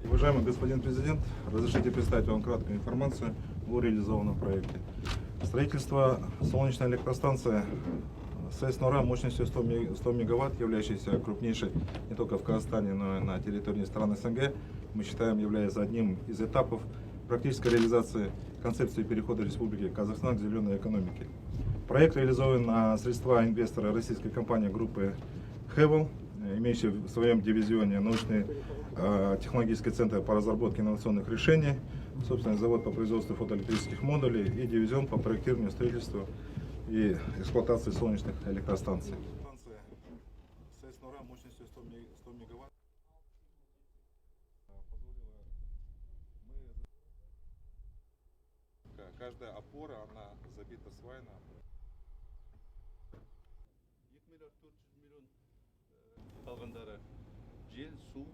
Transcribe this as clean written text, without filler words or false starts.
Уважаемый господин президент, разрешите представить вам краткую информацию о реализованном проекте. Строительство солнечной электростанции СЭС «Нора» мощностью 100 мегаватт, являющейся крупнейшей не только в Казахстане, но и на территории стран СНГ, мы считаем, является одним из этапов практической реализации концепции перехода Республики Казахстан к зеленой экономике. Проект реализован на средства инвестора российской компании группы Хевел, имеющей в своем дивизионе научный технологический центр по разработке инновационных решений, собственный завод по производству фотоэлектрических модулей и дивизион по проектированию, строительству и эксплуатации солнечных электростанций. Станция СЭС «Нора» мощностью 100 мегаватт каждая опора, она забита свайно. 2 миллиард 400 миллион қалғандары жел, су